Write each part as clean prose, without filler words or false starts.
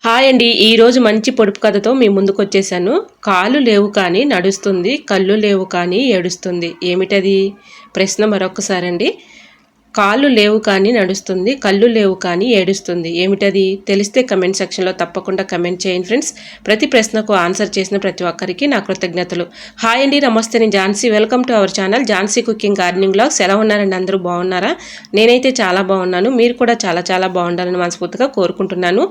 Hi అండి. ఈరోజు మంచి పొడుపు కథతో మీ ముందుకొచ్చేసాను. కాళ్ళు లేవు కానీ నడుస్తుంది, కళ్ళు లేవు కానీ ఏడుస్తుంది. ఏమిటది? ప్రశ్న మరొకసారండి. కాళ్ళు లేవు కానీ నడుస్తుంది, కళ్ళు లేవు కానీ ఏడుస్తుంది. ఏమిటది? తెలిస్తే కమెంట్ సెక్షన్లో తప్పకుండా కమెంట్ చేయండి ఫ్రెండ్స్. ప్రతి ప్రశ్నకు ఆన్సర్ చేసిన ప్రతి ఒక్కరికి నా కృతజ్ఞతలు. హాయ్ అండి, నమస్తే. నేను Jhansi. Welcome to our channel Jhansi cooking gardening vlogs. ఎలా ఉన్నారండి? అందరూ బాగున్నారా? నేనైతే చాలా బాగున్నాను. మీరు కూడా చాలా చాలా బాగుండాలని మనస్ఫూర్తిగా కోరుకుంటున్నాను.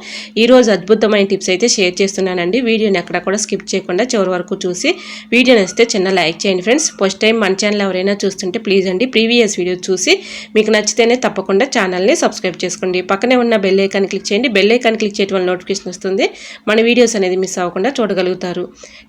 ఈరోజు అద్భుతమైన టిప్స్ అయితే షేర్ చేస్తున్నానండి. వీడియోని ఎక్కడ కూడా స్కిప్ చేయకుండా చివరి వరకు చూసి వీడియో నచ్చితే చిన్న లైక్ చేయండి ఫ్రెండ్స్. ఫస్ట్ టైం మన ఛానల్ ఎవరైనా చూస్తుంటే ప్లీజ్ అండి ప్రీవియస్ వీడియో చూసి మీకు నచ్చితేనే తప్పకుండా ఛానల్ని సబ్స్క్రైబ్ చేసుకోండి. పక్కనే ఉన్న బెల్ ఐకాన్ క్లిక్ చేయండి. బెల్ ఐకాన్ క్లిక్ చేయడం వల్ల నోటిఫికేషన్ వస్తుంది. మన వీడియోస్ అనేది మిస్ అవ్వకుండా చూడగలుగుతారు.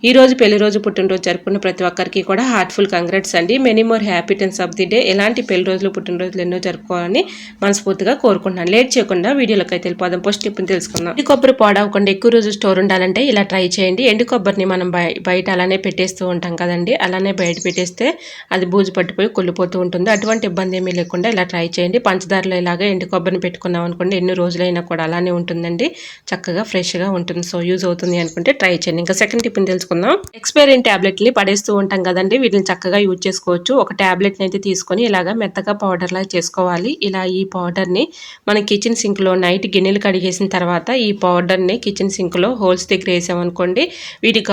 ఈరోజు పెళ్లి రోజు పుట్టినరోజు జరుపుకున్న ప్రతి ఒక్కరికి కూడా హార్ట్ఫుల్ కంగ్రాట్స్ అండి. Many more happy returns of the day. ఎలాంటి పెళ్లి రోజులు పుట్టినరోజులు ఎన్నో జరుపుకోవాలని మనస్ఫూర్తిగా కోరుకుంటున్నాను. లేట్ చేయకుండా వీడియోలోకి అయితే వెళ్ళిపోదాం. ఫస్ట్ టిప్ని తెలుసుకుందాం. ఎండు కొబ్బరి పాడవకుండా ఎక్కువ రోజు స్టోర్ ఉండాలంటే ఇలా ట్రై చేయండి. ఎండు కొబ్బరిని మనం బయట అలానే పెట్టేస్తూ ఉంటాం కదండి. అలానే బయట పెట్టేస్తే అది బూజు పట్టిపోయి కుళ్ళిపోతూ ఉంటుంది. అటువంటి ఇబ్బంది ఏమీ లేకుండా ఇలా ట్రై చేయండి. పంచదారలో ఇలాగా ఎండు కొబ్బరిని పెట్టుకున్నాం అనుకోండి, ఎన్ని రోజులైనా కూడా అలానే ఉంటుందండి. చక్కగా ఫ్రెష్గా ఉంటుంది. సో యూజ్ అవుతుంది అనుకుంటే ట్రై చేయండి. ఇంకా సెకండ్ టిప్ని తెలుసుకుందాం. ఎక్స్పైరీ ట్యాబ్లెట్ని పడేస్తూ ఉంటాం కదండి, వీటిని చక్కగా యూజ్ చేసుకోవచ్చు. ఒక ట్యాబ్లెట్ని అయితే తీసుకొని ఇలాగా మెత్తగా పౌడర్లా చేసుకోవాలి. ఇలా ఈ పౌడర్ని మన కిచెన్ సింక్లో నైట్ గిన్నెలు కడిగేసిన తర్వాత ఈ పౌడర్ని కిచెన్ సింక్లో హోల్స్ దగ్గర వేసామనుకోండి, వీటి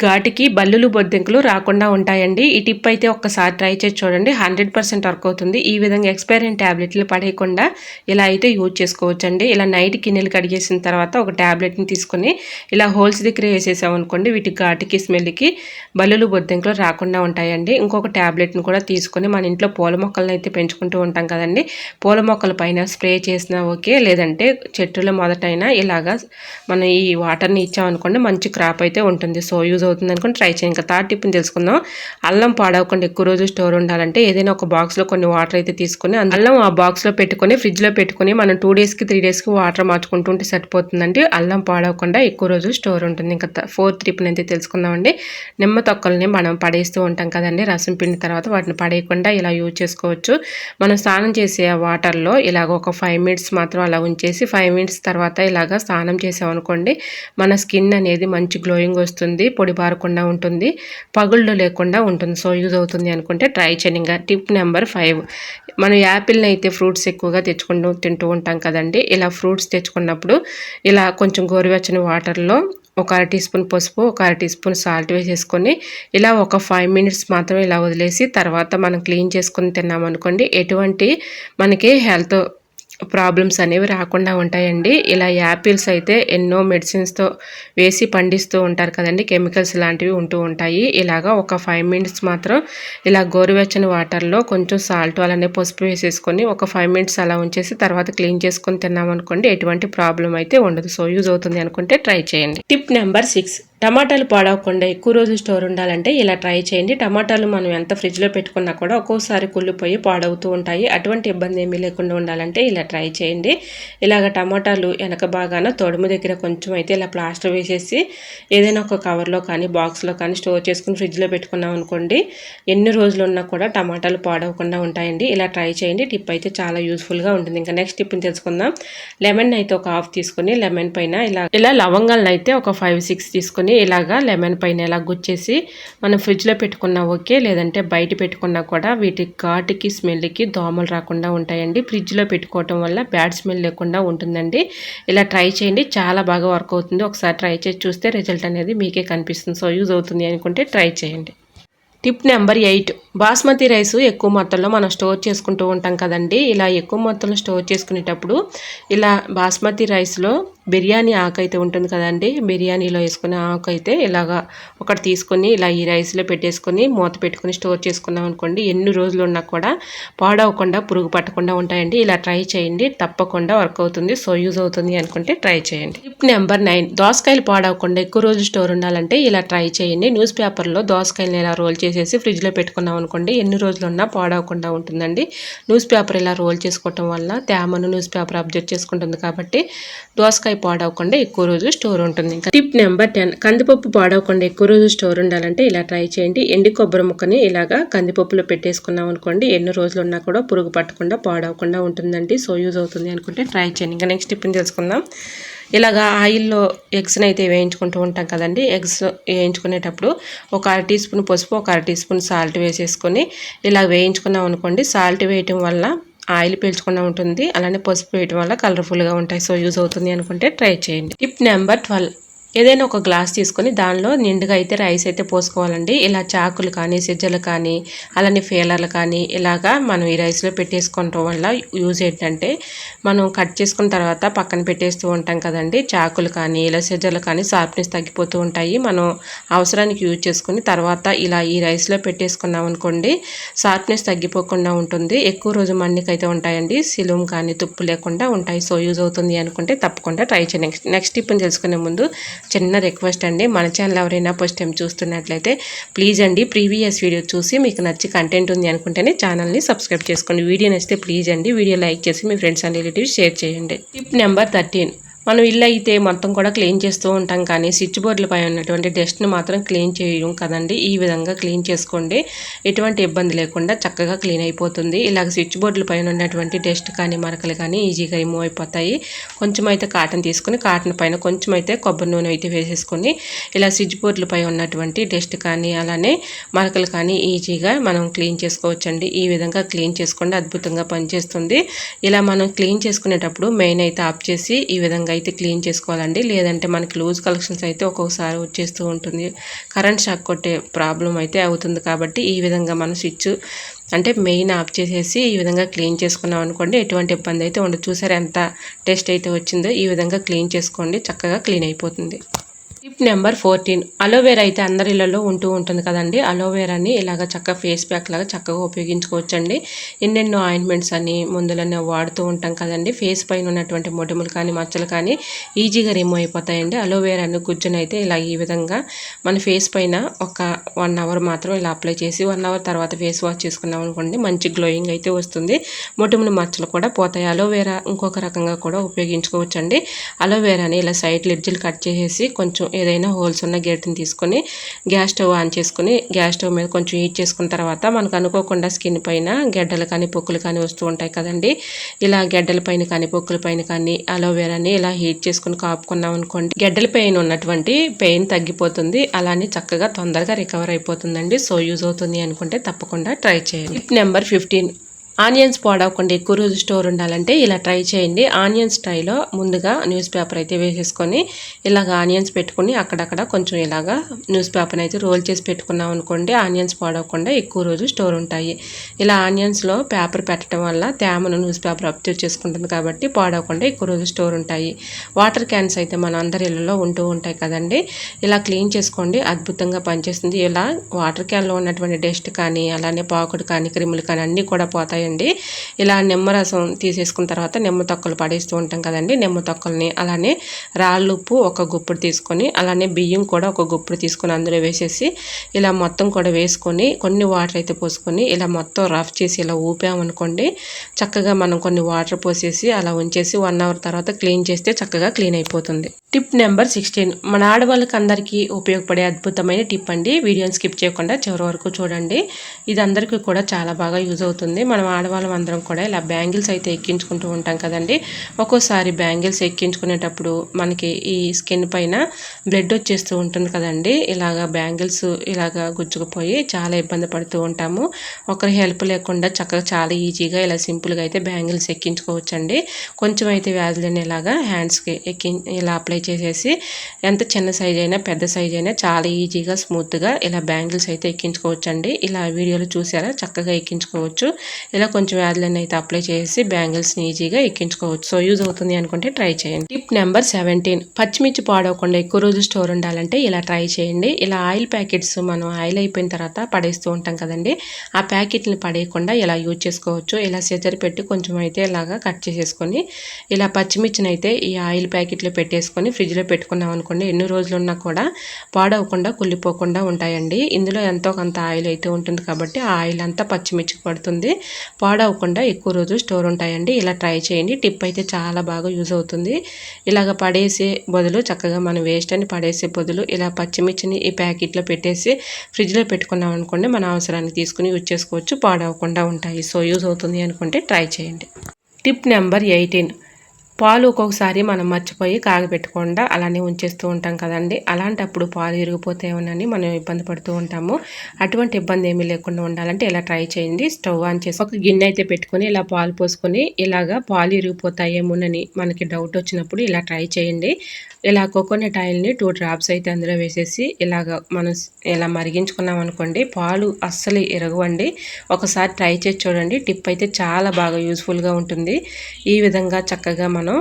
ఘాటుకి బల్లులు బొద్దింకలు రాకుండా ఉంటాయండి. ఈ టిప్ అయితే ఒక్కసారి ట్రై చేసి చూడండి, 100% వర్క్ అవుతుంది. ఈ విధంగా ఎక్స్పైరీ ట్యాబ్లెట్లు పడేయకుండా ఇలా అయితే యూజ్ చేసుకోవచ్చు అండి. ఇలా నైట్ గిన్నెలు కడిగేసిన తర్వాత ఒక ట్యాబ్లెట్ని తీసుకొని ఇలా హోల్స్ దగ్గర వేసేసాం అనుకోండి, వీటి ఘాటుకి స్మెల్కి బల్లులు బొద్దింకలు రాకుండా ఉంటాయండి. ఇంకొక ట్యాబ్లెట్ని కూడా తీసుకొని మన ఇంట్లో పూల మొక్కలను అయితే పెంచుకుంటూ ఉంటాం కదండి, పూల మొక్కల పైన స్ప్రే చేసినా ఓకే, లేదంటే చెట్టులో మొదటైనా ఇలాగా మనం ఈ వాటర్ని ఇచ్చామనుకోండి మంచి క్రాప్ అయితే ఉంటుంది. సో యూజ్ అవుతుంది అనుకోండి ట్రై చేయండి. ఇంకా థర్డ్ టిప్ని తెలుసుకుందాం. అల్లం పాడవకుండా ఎక్కువ రోజు స్టోర్ ఉండాలంటే ఏదైనా ఒక బాక్స్లో కొన్ని వాటర్ అయితే తీసుకొని అల్లం ఆ బాక్స్లో పెట్టుకొని ఫ్రిడ్జ్లో పెట్టుకొని మనం 2 డేస్కి 3 డేస్కి వాటర్ మార్చుకుంటుంటే సరిపోతుందండి. అల్లం పాడవకుండా ఎక్కువ రోజు స్టోర్ ఉంటుంది. ఇంకా ఫోర్త్ టిప్ని అయితే తెలుసుకుందామండి. నిమ్మ తొక్కల్ని మనం పడేస్తూ ఉంటాం కదండి, రసం పిండిన తర్వాత వాటిని పడేయకుండా ఇలా యూజ్ చేసుకోవచ్చు. మనం స్నానం చేసే వాటర్లో ఇలాగ ఒక 5 మినిట్స్ మాత్రం అలా ఉంచేసి 5 మినిట్స్ తర్వాత ఇలాగ స్నానం చేసామనుకోండి, మన స్కిన్ అనేది మంచి గ్లోయింగ్ వస్తుంది, పొడి బారకుండా ఉంటుంది, పగుళ్ళు లేకుండా ఉంటుంది. సో యూజ్ అవుతుంది అనుకుంటే ట్రై చేయండి. ఇంకా టిప్ నెంబర్ 5, మనం యాపిల్ని అయితే ఫ్రూట్స్ ఎక్కువగా తింటూ ఉంటాం కదండి. ఇలా ఫ్రూట్స్ తెచ్చుకున్నప్పుడు ఇలా కొంచెం గోరువెచ్చని వాటర్లో ఒక 1 టీ స్పూన్ పసుపు, ఒక 1 టీ స్పూన్ సాల్ట్ వేసేసుకొని ఇలా ఒక 5 మినిట్స్ మాత్రం ఇలా వదిలేసి తర్వాత మనం క్లీన్ చేసుకొని తిన్నామనుకోండి, ఎటువంటి మనకి హెల్త్ ప్రాబ్లమ్స్ అనేవి రాకుండా ఉంటాయండి. ఇలా యాపిల్స్ అయితే ఎన్నో మెడిసిన్స్తో వేసి పండిస్తూ ఉంటారు కదండి, కెమికల్స్ లాంటివి ఉంటూ ఉంటాయి. ఇలాగా ఒక 5 మినిట్స్ మాత్రం ఇలా గోరువెచ్చని వాటర్లో కొంచెం సాల్ట్ అలానే పసుపు వేసేసుకొని ఒక 5 మినిట్స్ అలా ఉంచేసి తర్వాత క్లీన్ చేసుకొని తిన్నామనుకోండి, ఎటువంటి ప్రాబ్లం అయితే ఉండదు. సో యూజ్ అవుతుంది అనుకుంటే ట్రై చేయండి. టిప్ నెంబర్ 6, టమాటాలు పాడవకుండా ఎక్కువ రోజు స్టోర్ ఉండాలంటే ఇలా ట్రై చేయండి. టమాటాలు మనం ఎంత ఫ్రిడ్జ్లో పెట్టుకున్నా కూడా ఒక్కోసారి కుళ్ళిపోయి పాడవుతూ ఉంటాయి. అటువంటి ఇబ్బంది ఏమీ లేకుండా ఉండాలంటే ఇలా ట్రై చేయండి. ఇలాగ టమాటాలు వెనక బాగాన తొడుము దగ్గర కొంచెం అయితే ఇలా ప్లాస్టర్ వేసేసి ఏదైనా ఒక కవర్లో కానీ బాక్స్లో కానీ స్టోర్ చేసుకుని ఫ్రిడ్జ్లో పెట్టుకున్నాం అనుకోండి, ఎన్ని రోజులు ఉన్నా కూడా టమాటాలు పాడవకుండా ఉంటాయండి. ఇలా ట్రై చేయండి. టిప్ అయితే చాలా యూస్ఫుల్గా ఉంటుంది. ఇంకా నెక్స్ట్ టిప్ని తెలుసుకుందాం. లెమన్ అయితే ఒక హాఫ్ తీసుకొని లెమన్ పైన ఇలా లవంగాలను అయితే ఒక 5-6 తీసుకొని ఇలాగా లెమన్ పైన ఇలా గుచ్చేసి మనం ఫ్రిడ్జ్లో పెట్టుకున్నా ఓకే, లేదంటే బయట పెట్టుకున్నా కూడా వీటి ఘాటుకి స్మెల్కి దోమలు రాకుండా ఉంటాయండి. ఫ్రిడ్జ్లో పెట్టుకోవటం వల్ల బ్యాడ్ స్మెల్ లేకుండా ఉంటుందండి. ఇలా ట్రై చేయండి, చాలా బాగా వర్క్ అవుతుంది. ఒకసారి ట్రై చేసి చూస్తే రిజల్ట్ అనేది మీకే కనిపిస్తుంది. సో యూజ్ అవుతుంది అనుకుంటే ట్రై చేయండి. టిప్ నెంబర్ 8, బాస్మతి రైస్ ఎక్కువ మొత్తంలో మనం స్టోర్ చేసుకుంటూ ఉంటాం కదండి. ఇలా ఎక్కువ మొత్తంలో స్టోర్ చేసుకునేటప్పుడు ఇలా బాస్మతి రైస్లో బిర్యానీ ఆకు అయితే ఉంటుంది కదండి, బిర్యానీలో వేసుకునే ఆకు అయితే ఇలాగా ఒకటి తీసుకొని ఇలా ఈ రైస్లో పెట్టేసుకొని మూత పెట్టుకొని స్టోర్ చేసుకున్నాం అనుకోండి, ఎన్ని రోజులు ఉన్నా కూడా పాడవకుండా పురుగు పట్టకుండా ఉంటాయండి. ఇలా ట్రై చేయండి, తప్పకుండా వర్క్ అవుతుంది. సో యూజ్ అవుతుంది అనుకుంటే ట్రై చేయండి. టిప్ నెంబర్ 9, దోసకాయలు పాడవకుండా ఎక్కువ రోజు స్టోర్ ఉండాలంటే ఇలా ట్రై చేయండి. న్యూస్ పేపర్లో దోసకాయలను ఇలా రోల్ చేసేసి ఫ్రిడ్జ్లో పెట్టుకున్నాం అనుకోండి, ఎన్ని రోజులు ఉన్నా పాడవకుండా ఉంటుందండి. న్యూస్ పేపర్ ఇలా రోల్ చేసుకోవటం వల్ల తేమను న్యూస్ పేపర్ అబ్జర్వ్ చేసుకుంటుంది కాబట్టి దోసకాయ పాడవకుండా ఎక్కువ రోజు స్టోర్ ఉంటుంది. ఇంకా టిప్ నెంబర్ 10, కందిపప్పు పాడవకుండా ఎక్కువ రోజు స్టోర్ ఉండాలంటే ఇలా ట్రై చేయండి. ఎండి కొబ్బరి ముక్కని ఇలాగా కందిపప్పులో పెట్టేసుకున్నాం అనుకోండి, ఎన్ని రోజులు ఉన్నా కూడా పురుగు పట్టకుండా పాడవకుండా ఉంటుందండి. సో యూజ్ అవుతుంది అనుకుంటే ట్రై చేయండి. ఇంకా నెక్స్ట్ టిప్ని తెలుసుకుందాం. ఇలాగా ఆయిల్లో ఎగ్స్ని అయితే వేయించుకుంటూ ఉంటాం కదండి. ఎగ్స్ వేయించుకునేటప్పుడు ఒక అర టీ స్పూన్ పసుపు, ఒక అర టీ స్పూన్ సాల్ట్ వేసేసుకొని ఇలా వేయించుకున్నాం అనుకోండి. సాల్ట్ వేయటం వల్ల ఆయిల్ పీల్చకుండా ఉంటుంది, అలానే పసుపు వేయటం వల్ల కలర్ఫుల్గా ఉంటాయి. సో యూజ్ అవుతుంది అనుకుంటే ట్రై చేయండి. టిప్ నెంబర్ 12, ఏదైనా ఒక గ్లాస్ తీసుకొని దానిలో నిండుగా అయితే రైస్ అయితే పోసుకోవాలండి. ఇలా చాకులు కానీ, సిజ్జలు కానీ, అలానే ఫేలర్లు కానీ ఇలాగా మనం ఈ రైస్లో పెట్టేసుకోవడం వల్ల యూజ్ ఏంటంటే, మనం కట్ చేసుకున్న తర్వాత పక్కన పెట్టేస్తూ ఉంటాం కదండి. చాకులు కానీ ఇలా సిజ్జలు కానీ షార్ప్నెస్ తగ్గిపోతూ ఉంటాయి. మనం అవసరానికి యూజ్ చేసుకుని తర్వాత ఇలా ఈ రైస్లో పెట్టేసుకున్నాం అనుకోండి, షార్ప్నెస్ తగ్గిపోకుండా ఉంటుంది. ఎక్కువ రోజు మన్నికైతే ఉంటాయండి. సిలుం కానీ తుప్పు లేకుండా ఉంటాయి. సో యూజ్ అవుతుంది అనుకుంటే తప్పకుండా ట్రై చేయండి. నెక్స్ట్ టిప్ని తెలుసుకునే ముందు చిన్న రిక్వెస్ట్ అండి, మన ఛానల్ ఎవరైనా ఫస్ట్ టైం చూస్తున్నట్లయితే ప్లీజ్ అండి ప్రీవియస్ వీడియో చూసి మీకు నచ్చి కంటెంట్ ఉంది అనుకుంటేనే ఛానల్ని సబ్స్క్రైబ్ చేసుకోండి. వీడియో నచ్చితే ప్లీజ్ అండి వీడియో లైక్ చేసి మీ ఫ్రెండ్స్ అండ్ రిలేటివ్స్ షేర్ చేయండి. టిప్ నెంబర్ 13, మనం ఇల్లు అయితే మొత్తం కూడా క్లీన్ చేస్తూ ఉంటాం కానీ స్విచ్ బోర్డులపై ఉన్నటువంటి డస్ట్ని మాత్రం క్లీన్ చేయం కదండి. ఈ విధంగా క్లీన్ చేసుకోండి, ఎటువంటి ఇబ్బంది లేకుండా చక్కగా క్లీన్ అయిపోతుంది. ఇలాగ స్విచ్ బోర్డులపై ఉన్నటువంటి డస్ట్ కానీ మరకలు కానీ ఈజీగా రిమూవ్ అయిపోతాయి. కొంచెం అయితే కాటన్ తీసుకుని కాటన్ పైన కొంచెం అయితే కొబ్బరి నూనె అయితే వేసేసుకొని ఇలా స్విచ్ బోర్డులపై ఉన్నటువంటి డస్ట్ కానీ అలానే మరకలు కానీ ఈజీగా మనం క్లీన్ చేసుకోవచ్చండి. ఈ విధంగా క్లీన్ చేసుకోండి, అద్భుతంగా పనిచేస్తుంది. ఇలా మనం క్లీన్ చేసుకునేటప్పుడు మెయిన్ అయితే ఆఫ్ చేసి ఈ విధంగా అయితే క్లీన్ చేసుకోవాలండి. లేదంటే మనకి లూజ్ కలెక్షన్స్ అయితే ఒక్కొక్కసారి వచ్చేస్తూ ఉంటుంది, కరెంట్ షాక్ కొట్టే ప్రాబ్లం అయితే అవుతుంది. కాబట్టి ఈ విధంగా మనం స్విచ్ అంటే మెయిన్ ఆఫ్ చేసేసి ఈ విధంగా క్లీన్ చేసుకున్నాం అనుకోండి, ఎటువంటి ఇబ్బంది అయితే ఉండదు. చూసారు ఎంత టేస్ట్ అయితే వచ్చిందో. ఈ విధంగా క్లీన్ చేసుకోండి, చక్కగా క్లీన్ అయిపోతుంది. టిప్ నెంబర్ 14, అలోవేరా అయితే అందరి ఇళ్లలో ఉంటూ ఉంటుంది కదండి. అలోవేరాని ఇలాగ చక్కగా ఫేస్ ప్యాక్ లాగా చక్కగా ఉపయోగించుకోవచ్చండి. ఎన్నెన్నో ఆయింట్మెంట్స్ అని మందులని వాడుతూ ఉంటాం కదండి. ఫేస్ పైన ఉన్నటువంటి మొటిమలు కానీ మచ్చలు కానీ ఈజీగా రిమూవ్ అయిపోతాయండి. అలోవేరాని గుజ్జునైతే ఇలా ఈ విధంగా మన ఫేస్ పైన ఒక 1 అవర్ మాత్రం ఇలా అప్లై చేసి 1 అవర్ తర్వాత ఫేస్ వాష్ చేసుకున్నాం అనుకోండి, మంచి గ్లోయింగ్ అయితే వస్తుంది. మొటిమలు మచ్చలు కూడా పోతాయి. అలోవేరా ఇంకొక రకంగా కూడా ఉపయోగించుకోవచ్చండి. అలోవేరాని ఇలా సైడ్ ఎడ్జ్లు కట్ చేసేసి కొంచెం ఏదైనా హోల్స్ ఉన్న గేట్ని తీసుకొని గ్యాస్ స్టవ్ ఆన్ చేసుకుని గ్యాస్ స్టవ్ మీద కొంచెం హీట్ చేసుకున్న తర్వాత మనకు అనుకోకుండా స్కిన్ పైన గెడ్డలు కానీ పొక్కులు కానీ వస్తూ ఉంటాయి కదండి. ఇలా గెడ్డల పైన కానీ పొక్కుల పైన కానీ అలోవేరాని ఇలా హీట్ చేసుకుని కాపుకున్నాం అనుకోండి, గెడ్డల పైన ఉన్నటువంటి పెయిన్ తగ్గిపోతుంది. అలానే చక్కగా తొందరగా రికవర్ అయిపోతుందండి. సో యూజ్ అవుతుంది అనుకుంటే తప్పకుండా ట్రై చేయండి. టిప్ నెంబర్ 15, ఆనియన్స్ పాడవకుండా ఎక్కువ రోజు స్టోర్ ఉండాలంటే ఇలా ట్రై చేయండి. ఆనియన్స్ ట్రైలో ముందుగా న్యూస్ పేపర్ అయితే వేసేసుకొని ఇలాగ ఆనియన్స్ పెట్టుకుని అక్కడక్కడ కొంచెం ఇలాగా న్యూస్ పేపర్ని అయితే రోల్ చేసి పెట్టుకున్నాం అనుకోండి, ఆనియన్స్ పాడవకుండా ఎక్కువ రోజు స్టోర్ ఉంటాయి. ఇలా ఆనియన్స్లో పేపర్ పెట్టడం వల్ల తేమను న్యూస్ పేపర్ అబ్జర్వ్ చేసుకుంటుంది కాబట్టి పాడవకుండా ఎక్కువ రోజు స్టోర్ ఉంటాయి. వాటర్ క్యాన్స్ అయితే మన అందరి ఇళ్ళలో ఉంటూ ఉంటాయి కదండి. ఇలా క్లీన్ చేసుకోండి, అద్భుతంగా పనిచేస్తుంది. ఇలా వాటర్ క్యాన్లో ఉన్నటువంటి డస్ట్ కానీ అలానే పాకుడు కానీ క్రిములు కానీ అన్నీ కూడా పోతాయి. ఇలా నిమ్మరసం తీసేసుకున్న తర్వాత నిమ్మ తొక్కలు పడేస్తూ ఉంటాం కదండి. నిమ్మ తొక్కల్ని అలానే రాళ్ళు ఉప్పు ఒక గుప్పుడు తీసుకొని అలానే బియ్యం కూడా ఒక గుప్పుడు తీసుకొని అందులో వేసేసి ఇలా మొత్తం కూడా వేసుకొని కొన్ని వాటర్ అయితే పోసుకొని ఇలా మొత్తం రఫ్ చేసి ఇలా ఊపామనుకోండి, చక్కగా మనం కొన్ని వాటర్ పోసేసి అలా ఉంచేసి 1 అవర్ తర్వాత క్లీన్ చేస్తే చక్కగా క్లీన్ అయిపోతుంది. టిప్ నెంబర్ 16, మన ఆడవాళ్ళకి అందరికీ ఉపయోగపడే అద్భుతమైన టిప్ అండి. వీడియోని స్కిప్ చేయకుండా చివరి వరకు చూడండి. ఇది అందరికీ కూడా చాలా బాగా యూజ్ అవుతుంది. మనం ఆడవాళ్ళం అందరం కూడా ఇలా బ్యాంగిల్స్ అయితే ఎక్కించుకుంటూ ఉంటాం కదండి. ఒక్కోసారి బ్యాంగిల్స్ ఎక్కించుకునేటప్పుడు మనకి ఈ స్కిన్ పైన బ్లడ్ వచ్చేస్తూ ఉంటుంది కదండి. ఇలాగా బ్యాంగిల్స్ ఇలాగా గుచ్చుకుపోయి చాలా ఇబ్బంది పడుతూ ఉంటాము. ఒకరి హెల్ప్ లేకుండా చక్కగా చాలా ఈజీగా ఇలా సింపుల్గా అయితే బ్యాంగిల్స్ ఎక్కించుకోవచ్చండి. కొంచెం అయితే వ్యాధులని ఇలాగా హ్యాండ్స్కి ఇలా అప్లై చేసేసి ఎంత చిన్న సైజ్ అయినా పెద్ద సైజ్ అయినా చాలా ఈజీగా స్మూత్గా ఇలా బ్యాంగిల్స్ అయితే ఎక్కించుకోవచ్చండి. ఇలా వీడియోలు చూసారా, చక్కగా ఎక్కించుకోవచ్చు. ఇలా కొంచెం వ్యాధులన్నీ అయితే అప్లై చేసి బ్యాంగిల్స్ని ఈజీగా ఎక్కించుకోవచ్చు. సో యూజ్ అవుతుంది అనుకుంటే ట్రై చేయండి. టిప్ నెంబర్ 17, పచ్చిమిర్చి పాడవకుండా ఎక్కువ రోజులు స్టోర్ ఉండాలంటే ఇలా ట్రై చేయండి. ఇలా ఆయిల్ ప్యాకెట్స్ మనం ఆయిల్ అయిపోయిన తర్వాత పడేస్తూ ఉంటాం కదండి, ఆ ప్యాకెట్ని పడేయకుండా ఇలా యూజ్ చేసుకోవచ్చు. ఇలా సిజర్ పెట్టి కొంచెం అయితే ఇలాగా కట్ చేసేసుకొని ఇలా పచ్చిమిర్చిని అయితే ఈ ఆయిల్ ప్యాకెట్లో పెట్టేసుకొని ఫ్రిడ్జ్లో పెట్టుకున్నాం అనుకోండి, ఎన్ని రోజులు ఉన్నా కూడా పాడవకుండా కుళ్ళిపోకుండా ఉంటాయండి. ఇందులో ఎంతో కొంత ఆయిల్ అయితే ఉంటుంది కాబట్టి ఆ ఆయిల్ అంతా పచ్చిమిర్చికి పడుతుంది, పాడవకుండా ఎక్కువ రోజు స్టోర్ ఉంటాయండి. ఇలా ట్రై చేయండి. టిప్ అయితే చాలా బాగా యూజ్ అవుతుంది. ఇలాగ పడేసే బదులు చక్కగా మనం వేస్ట్ అని పడేసే బదులు ఇలా పచ్చిమిర్చిని ఈ ప్యాకెట్లో పెట్టేసి ఫ్రిడ్జ్లో పెట్టుకున్నాం అనుకోండి, మన అవసరానికి తీసుకుని యూజ్ చేసుకోవచ్చు, పాడవకుండా ఉంటాయి. సో యూజ్ అవుతుంది అనుకుంటే ట్రై చేయండి. టిప్ నెంబర్ 18, పాలు ఒక్కొక్కసారి మనం మర్చిపోయి కాగబెట్టకుండా అలానే ఉంచేస్తూ ఉంటాం కదండి. అలాంటప్పుడు పాలు ఇరిగిపోతాయేమోనని మనం ఇబ్బంది పడుతూ ఉంటాము. అటువంటి ఇబ్బంది ఏమీ లేకుండా ఉండాలంటే ఇలా ట్రై చేయండి. స్టవ్ ఆన్ చేసి ఒక గిన్నె అయితే పెట్టుకొని ఇలా పాలు పోసుకొని ఇలాగా పాలు ఇరిగిపోతాయేమోనని మనకి డౌట్ వచ్చినప్పుడు ఇలా ట్రై చేయండి. ఇలా కోకోనట్ ఆయిల్ని 2 డ్రాప్స్ అయితే అందులో వేసేసి ఇలాగ మనం ఇలా మరిగించుకున్నాం అనుకోండి, పాలు అస్సలు ఇరగవండి. ఒకసారి ట్రై చేసి చూడండి. టిప్ అయితే చాలా బాగా యూస్ఫుల్గా ఉంటుంది. ఈ విధంగా చక్కగా మనం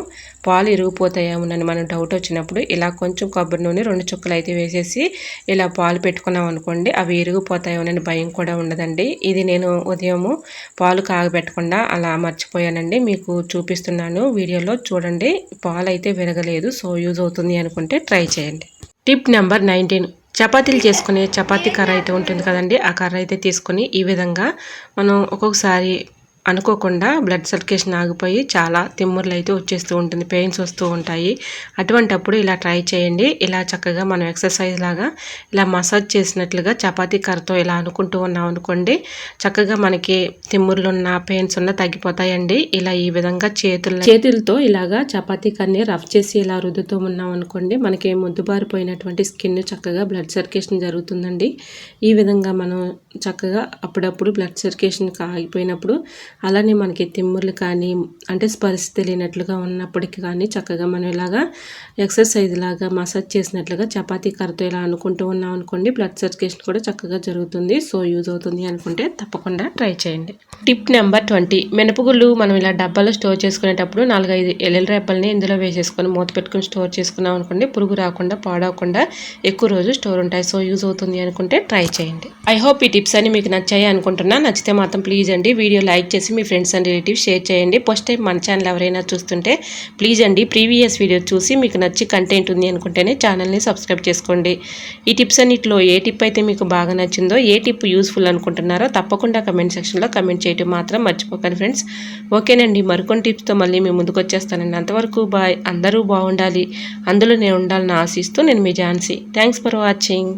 పాలు ఇరిగిపోతాయేమోనని మనం డౌట్ వచ్చినప్పుడు ఇలా కొంచెం కొబ్బరి నూనె 2 చుక్కలు అయితే వేసేసి ఇలా పాలు పెట్టుకున్నాం అనుకోండి, అవి ఇరిగిపోతాయేమోనని భయం కూడా ఉండదండి. ఇది నేను ఉదయము పాలు కాగబెట్టకుండా అలా మర్చిపోయానండి. మీకు చూపిస్తున్నాను వీడియోలో చూడండి. పాలు అయితే విరగలేదు. సో యూజ్ అవుతుంది అనుకుంటే ట్రై చేయండి. Tip number 19. చపాతీలు చేసుకునే చపాతీ కర్ర అయితే ఉంటుంది కదండి. ఆ కర్ర అయితే తీసుకొని ఈ విధంగా మనం ఒక్కొక్కసారి అనుకోకుండా బ్లడ్ సర్క్యులేషన్ ఆగిపోయి చాలా తిమ్ముర్లు అయితే వచ్చేస్తూ ఉంటుంది, పెయిన్స్ వస్తూ ఉంటాయి. అటువంటప్పుడు ఇలా ట్రై చేయండి. ఇలా చక్కగా మనం ఎక్సర్సైజ్ లాగా ఇలా మసాజ్ చేసినట్లుగా చపాతీ కర్రతో ఇలా అనుకుంటూ ఉన్నాం అనుకోండి, చక్కగా మనకి తిమ్ముర్లున్న పెయిన్స్ ఉన్న తగ్గిపోతాయండి. ఇలా ఈ విధంగా చేతులతో ఇలాగా చపాతీ కర్రని రఫ్ చేసి ఇలా రుద్దుతూ ఉన్నాం అనుకోండి, మనకి ముద్దుబారిపోయినటువంటి స్కిన్ చక్కగా బ్లడ్ సర్క్యులేషన్ జరుగుతుందండి. ఈ విధంగా మనం చక్కగా అప్పుడప్పుడు బ్లడ్ సర్క్యులేషన్ ఆగిపోయినప్పుడు అలానే మనకి తిమ్ముర్లు కానీ అంటే స్పర్శ తెలియనట్లుగా ఉన్నప్పటికీ కానీ చక్కగా మనం ఇలాగా ఎక్సర్సైజ్ లాగా మసాజ్ చేసినట్లుగా చపాతీ కర్రతో ఇలా అనుకుంటూ ఉన్నాం అనుకోండి, బ్లడ్ సర్క్యులేషన్ కూడా చక్కగా జరుగుతుంది. సో యూజ్ అవుతుంది అనుకుంటే తప్పకుండా ట్రై చేయండి. Tip number 20. మినపగుళ్ళు మనం ఇలా డబ్బాలో స్టోర్ చేసుకునేటప్పుడు 4-5 ఎల్లుల్లి రెబ్బల్ని ఇందులో వేసేసుకొని మూత పెట్టుకుని స్టోర్ చేసుకున్నాం అనుకోండి, పురుగు రాకుండా పాడవకుండా ఎక్కువ రోజు స్టోర్ ఉంటాయి. సో యూజ్ అవుతుంది అనుకుంటే ట్రై చేయండి. ఐ హోప్ ఈ టిప్స్ అని మీకు నచ్చాయి అనుకుంటున్నా. నచ్చితే మాత్రం ప్లీజ్ అండి వీడియో లైక్ చేసి మీ ఫ్రెండ్స్ అండ్ రిలేటివ్స్ షేర్ చేయండి. ఫస్ట్ టైం మన ఛానల్ ఎవరైనా చూస్తుంటే ప్లీజ్ అండి ప్రీవియస్ వీడియో చూసి మీకు నచ్చి కంటెంట్ ఉంది అనుకుంటేనే ఛానల్ని సబ్స్క్రైబ్ చేసుకోండి. ఈ టిప్స్ అన్నిటిలో ఏ టిప్ అయితే మీకు బాగా నచ్చిందో, ఏ టిప్ యూస్ఫుల్ అనుకుంటున్నారో తప్పకుండా కమెంట్ సెక్షన్లో కమెంట్ చేయడం మాత్రం మర్చిపోకండి ఫ్రెండ్స్. ఓకేనండి, మరికొన్ని టిప్స్తో మళ్ళీ మీ ముందుకు వచ్చేస్తానండి. అంతవరకు బాయ్. అందరూ బాగుండాలి, అందులో నేను ఉండాలని ఆశిస్తూ నేను మీ ఝాన్సీ. Thanks for watching.